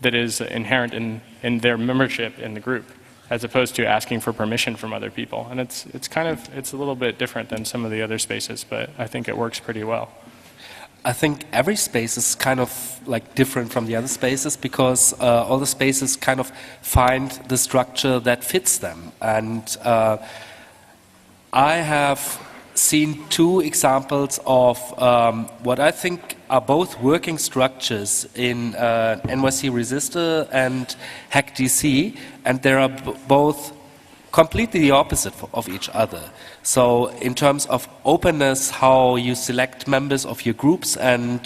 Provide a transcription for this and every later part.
that is inherent in their membership in the group, as opposed to asking for permission from other people. And it's a little bit different than some of the other spaces, but I think it works pretty well. I think every space is kind of like different from the other spaces because all the spaces kind of find the structure that fits them. And I have seen two examples of what I think are both working structures in NYC Resistor and HackDC, and they are both completely the opposite of each other. So in terms of openness, how you select members of your groups, and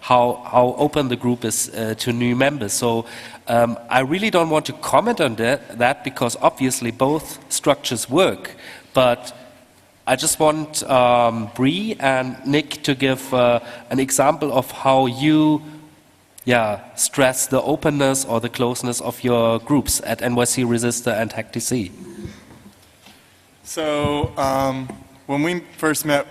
how open the group is to new members. So I really don't want to comment on that because obviously both structures work, but I just want Bree and Nick to give an example of how you stress the openness or the closeness of your groups at NYC Resistor and HackDC. So when we first met,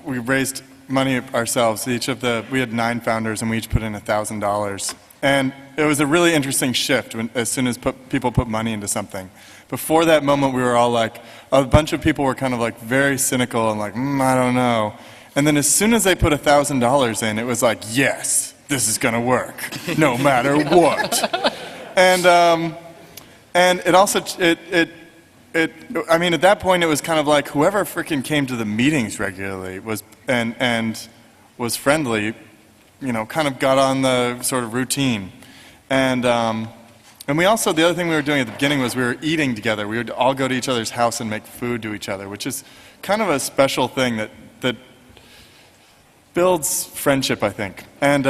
we raised money ourselves. We had 9 founders and we each put in $1,000. And it was a really interesting shift as soon as people put money into something. Before that moment, we were all like, a bunch of people were kind of like very cynical and like, I don't know. And then as soon as they put $1,000 in, it was like, yes, this is going to work, no matter what. And it also, I mean, at that point, it was kind of like whoever freaking came to the meetings regularly and was friendly, kind of got on the sort of routine. And we also, the other thing we were doing at the beginning was we were eating together. We would all go to each other's house and make food to each other, which is kind of a special thing that builds friendship, I think. And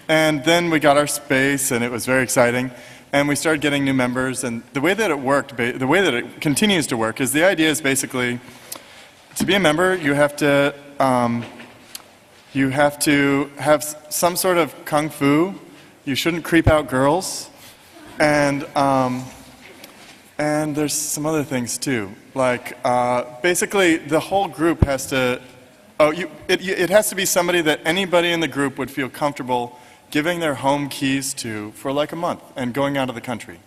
then we got our space, and it was very exciting. And we started getting new members. And the way that it worked, the way that it continues to work, is the idea is basically to be a member, you have to have some sort of kung fu. You shouldn't creep out girls. And there's some other things too. Like basically, the whole group has to. It has to be somebody that anybody in the group would feel comfortable giving their home keys to for like a month and going out of the country.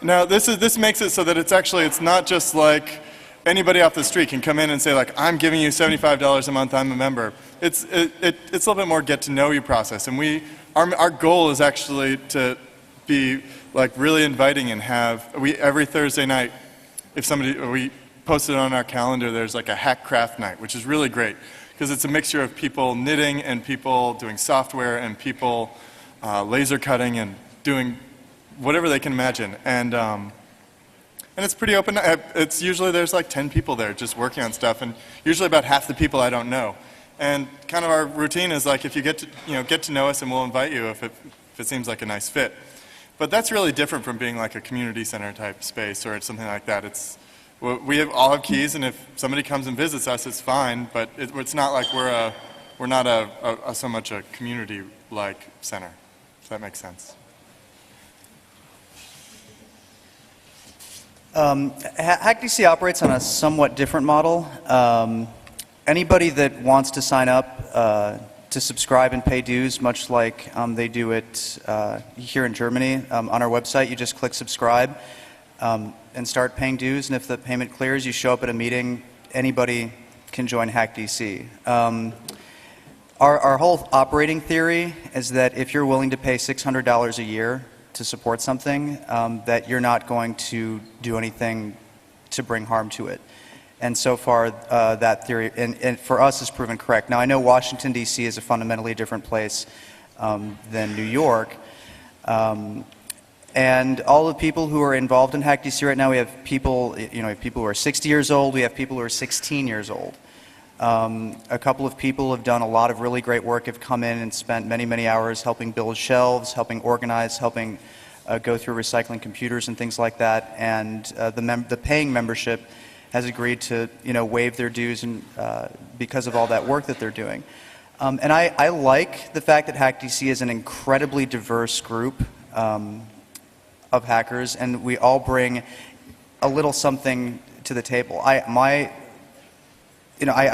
Now this makes it so that it's not just like anybody off the street can come in and say like, I'm giving you $75 a month, I'm a member. It's a little bit more get to know you process, and our goal is actually to be like really inviting and every Thursday night, we post it on our calendar, there's like a hack craft night, which is really great because it's a mixture of people knitting and people doing software and people laser cutting and doing whatever they can imagine. And it's pretty open. It's usually there's like 10 people there just working on stuff, and usually about half the people I don't know. And kind of our routine is like if you get to know us, and we'll invite you if it seems like a nice fit. But that's really different from being like a community center type space or something like that. We all have keys, and if somebody comes and visits us, it's fine. But it's not like we're not so much a community-like center. If that makes sense. HackDC operates on a somewhat different model. Anybody that wants to sign up to subscribe and pay dues, much like they do it here in Germany, on our website, you just click subscribe and start paying dues. And if the payment clears, you show up at a meeting. Anybody can join HackDC. Our whole operating theory is that if you're willing to pay $600 a year to support something, that you're not going to do anything to bring harm to it. And so far, that theory, and for us, is proven correct. Now, I know Washington, D.C. is a fundamentally different place than New York. And all the people who are involved in HackDC right now, we have people, people who are 60 years old, we have people who are 16 years old. A couple of people have done a lot of really great work, have come in and spent many, many hours helping build shelves, helping organize, helping go through recycling computers and things like that. And the paying membership has agreed to waive their dues and because of all that work that they're doing. And I like the fact that HackDC is an incredibly diverse group of hackers, and we all bring a little something to the table. I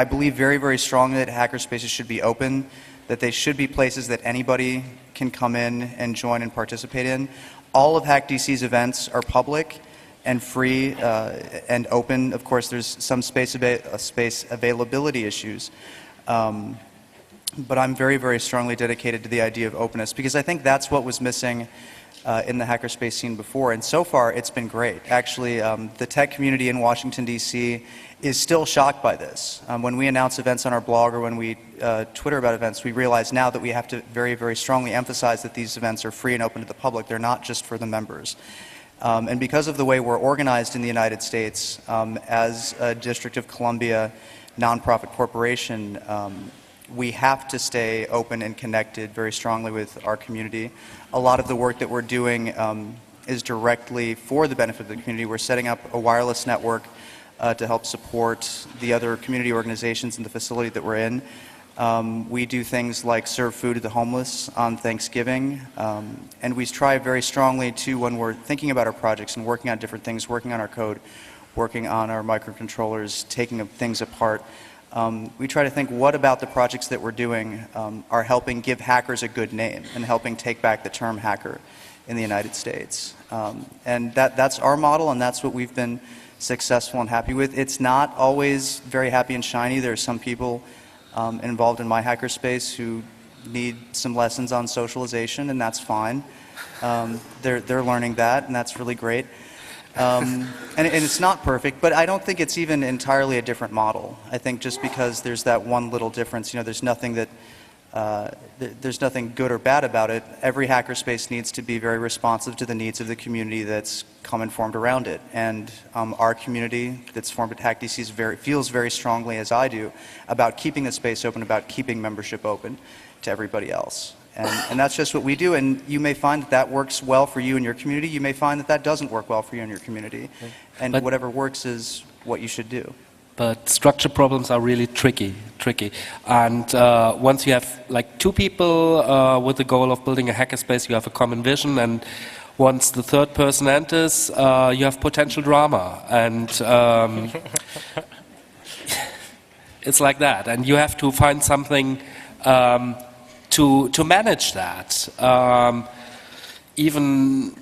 believe very, very strongly that hackerspaces should be open, that they should be places that anybody can come in and join and participate in. All of HackDC's events are public and free and open. Of course, there's some space availability issues. But I'm very, very strongly dedicated to the idea of openness because I think that's what was missing in the hackerspace scene before. And so far, it's been great. Actually, the tech community in Washington, D.C. is still shocked by this. When we announce events on our blog or when we Twitter about events, we realize now that we have to very, very strongly emphasize that these events are free and open to the public. They're not just for the members. And because of the way we're organized in the United States, as a District of Columbia nonprofit corporation, we have to stay open and connected very strongly with our community. A lot of the work that we're doing is directly for the benefit of the community. We're setting up a wireless network to help support the other community organizations in the facility that we're in. We do things like serve food to the homeless on Thanksgiving, and we try very strongly to, when we're thinking about our projects and working on different things, working on our code, working on our microcontrollers, taking things apart, we try to think what about the projects that we're doing are helping give hackers a good name and helping take back the term hacker in the United States. And that's our model, and that's what we've been successful and happy with. It's not always very happy and shiny. There are some people involved in my hackerspace who need some lessons on socialization, and that's fine. They're learning that, and that's really great. And it's not perfect, but I don't think it's even entirely a different model. I think just because there's that one little difference, you know, there's nothing good or bad about it. Every hackerspace needs to be very responsive to the needs of the community that's come and formed around it. And our community that's formed at HackDC feels very strongly, as I do, about keeping the space open, about keeping membership open to everybody else. And that's just what we do. And you may find that that works well for you and your community. You may find that that doesn't work well for you and your community. And But whatever works is what you should do. But structure problems are really tricky. And once you have like two people with the goal of building a hackerspace, you have a common vision. And once the third person enters, you have potential drama. And it's like that. And you have to find something to manage that. Even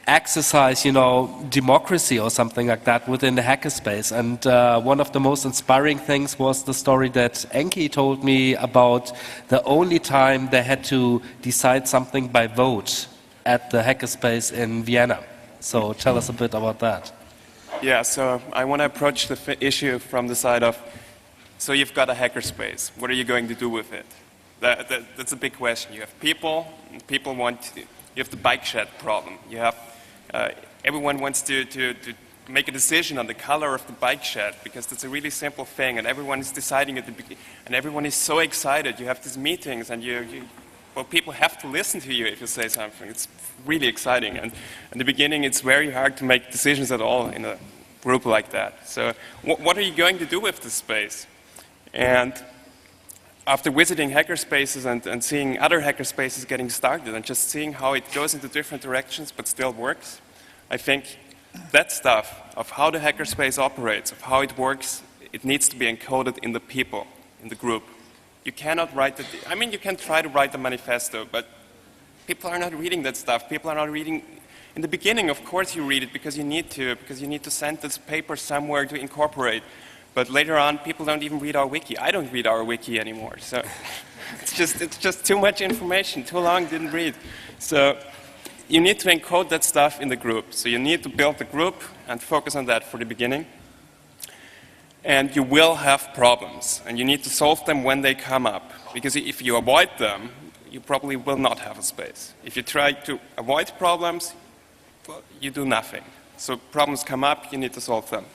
exercise, democracy or something like that within the hackerspace. And one of the most inspiring things was the story that Enki told me about the only time they had to decide something by vote at the hackerspace in Vienna. So tell us a bit about that. Yeah, so I want to approach the issue from the side of, so you've got a hackerspace. What are you going to do with it? That's a big question. You have people, and people you have the bike shed problem. You have, everyone wants to make a decision on the color of the bike shed because that's a really simple thing, and everyone is deciding at the beginning, and everyone is so excited. You have these meetings, and well, people have to listen to you if you say something. It's really exciting, and in the beginning, it's very hard to make decisions at all in a group like that. So, what are you going to do with this space? And after visiting hackerspaces and seeing other hackerspaces getting started and just seeing how it goes into different directions but still works, I think that stuff of how the hackerspace operates, of how it works, it needs to be encoded in the people, in the group. You cannot write it. I mean, you can try to write the manifesto, but people are not reading that stuff. People are not reading. In the beginning, of course, you read it because you need to send this paper somewhere to incorporate. But later on, people don't even read our wiki. I don't read our wiki anymore. So it's just too much information. Too long, didn't read. So you need to encode that stuff in the group. So you need to build the group and focus on that for the beginning. And you will have problems. And you need to solve them when they come up. Because if you avoid them, you probably will not have a space. If you try to avoid problems, well, you do nothing. So problems come up, you need to solve them.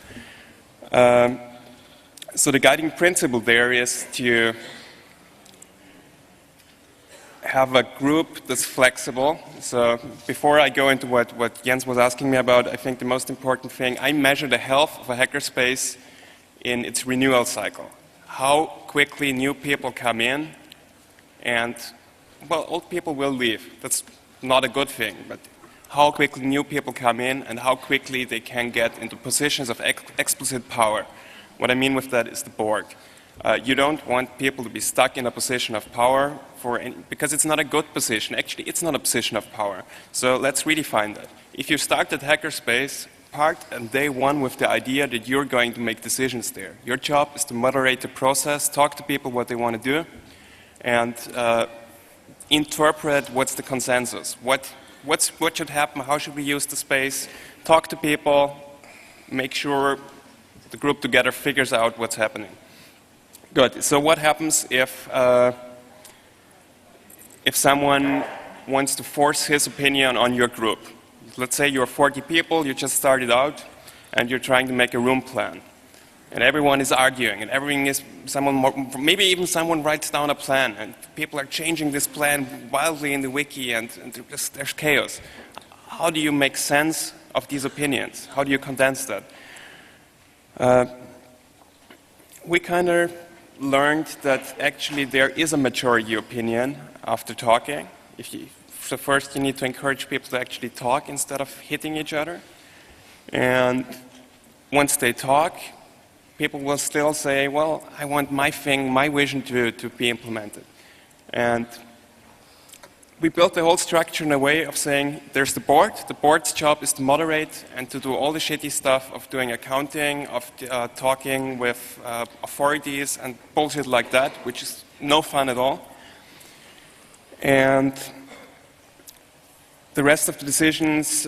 So the guiding principle there is to have a group that's flexible. So before I go into what Jens was asking me about, I think the most important thing, I measure the health of a hackerspace in its renewal cycle. How quickly new people come in, and, well, old people will leave. That's not a good thing, but how quickly new people come in and how quickly they can get into positions of explicit power. What I mean with that is the board. You don't want people to be stuck in a position of power because it's not a good position. Actually, it's not a position of power. So let's redefine that. If you started Hackerspace, part on day one with the idea that you're going to make decisions there. Your job is to moderate the process, talk to people what they want to do, and interpret what's the consensus. What should happen? How should we use the space? Talk to people, make sure the group together figures out what's happening. Good. So what happens if someone wants to force his opinion on your group? Let's say you're 40 people, you just started out, and you're trying to make a room plan. And everyone is arguing, and maybe even someone writes down a plan, and people are changing this plan wildly in the wiki, and there's chaos. How do you make sense of these opinions? How do you condense that? We kind of learned that actually there is a majority opinion after talking. So first you need to encourage people to actually talk instead of hitting each other. And once they talk, people will still say, well, I want my thing, my vision to be implemented. And we built the whole structure in a way of saying, there's the board. The board's job is to moderate and to do all the shitty stuff of doing accounting, of talking with authorities and bullshit like that, which is no fun at all. And the rest of the decisions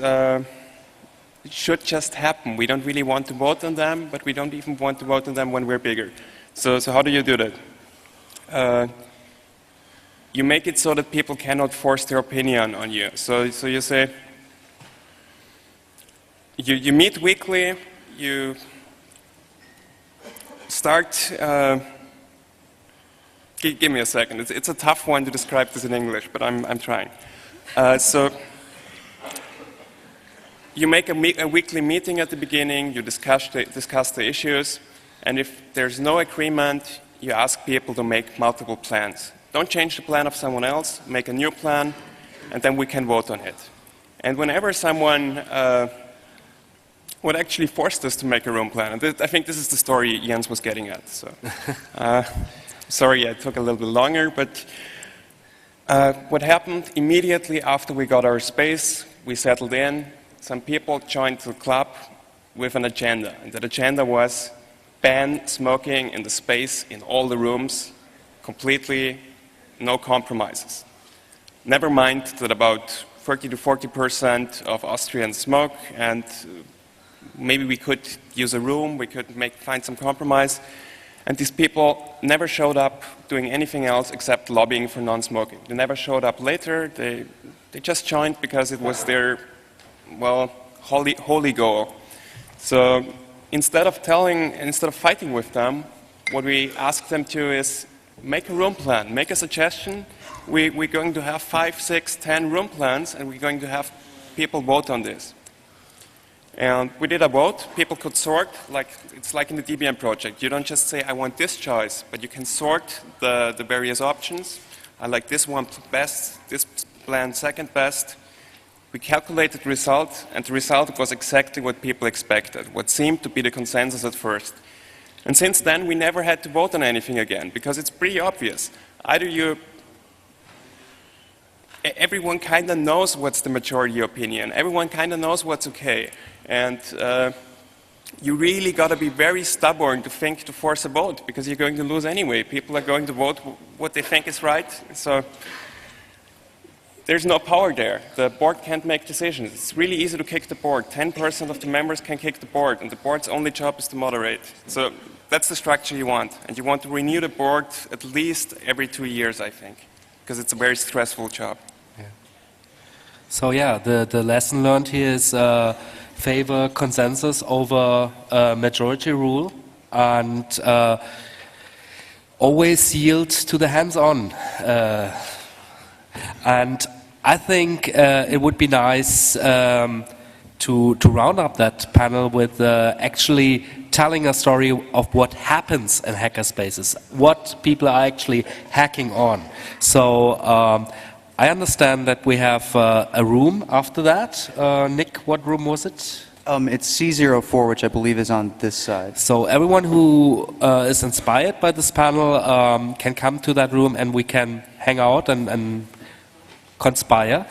should just happen. We don't really want to vote on them, but we don't even want to vote on them when we're bigger. So how do you do that? You make it so that people cannot force their opinion on you. So you say, you meet weekly, you start, give me a second, it's a tough one to describe this in English, but I'm trying. So you make a weekly meeting at the beginning, you discuss the issues, and if there's no agreement, you ask people to make multiple plans. Don't change the plan of someone else, make a new plan, and then we can vote on it. And whenever someone would actually force us to make a room plan, and I think this is the story Jens was getting at. So, sorry, it took a little bit longer, but what happened immediately after we got our space, we settled in, some people joined the club with an agenda, and that agenda was ban smoking in the space in all the rooms, completely, no compromises. Never mind that about 30 to 40% of Austrians smoke, and maybe we could use a room, we could find some compromise. And these people never showed up doing anything else except lobbying for non-smoking. They never showed up later. They just joined because it was their, well, holy goal. So instead of fighting with them, what we asked them to is make a room plan, make a suggestion. We're going to have 5, 6, 10 room plans, and we're going to have people vote on this. And we did a vote. People could sort, it's like in the DBM project. You don't just say, I want this choice, but you can sort the various options. I like this one best, this plan second best. We calculated the result, and the result was exactly what people expected, what seemed to be the consensus at first. And since then, we never had to vote on anything again, because it's pretty obvious. Everyone kind of knows what's the majority opinion. Everyone kind of knows what's okay. And you really got to be very stubborn to force a vote, because you're going to lose anyway. People are going to vote what they think is right. So there's no power there. The board can't make decisions. It's really easy to kick the board. 10% of the members can kick the board, and the board's only job is to moderate. So that's the structure you want. And you want to renew the board at least every 2 years, I think, because it's a very stressful job. Yeah. So yeah, the lesson learned here is favor consensus over majority rule, and always yield to the hands-on. And I think it would be nice to round up that panel with actually telling a story of what happens in hackerspaces, what people are actually hacking on. So I understand that we have a room after that. Nick, what room was it? It's C04, which I believe is on this side. So everyone who is inspired by this panel can come to that room and we can hang out and conspire.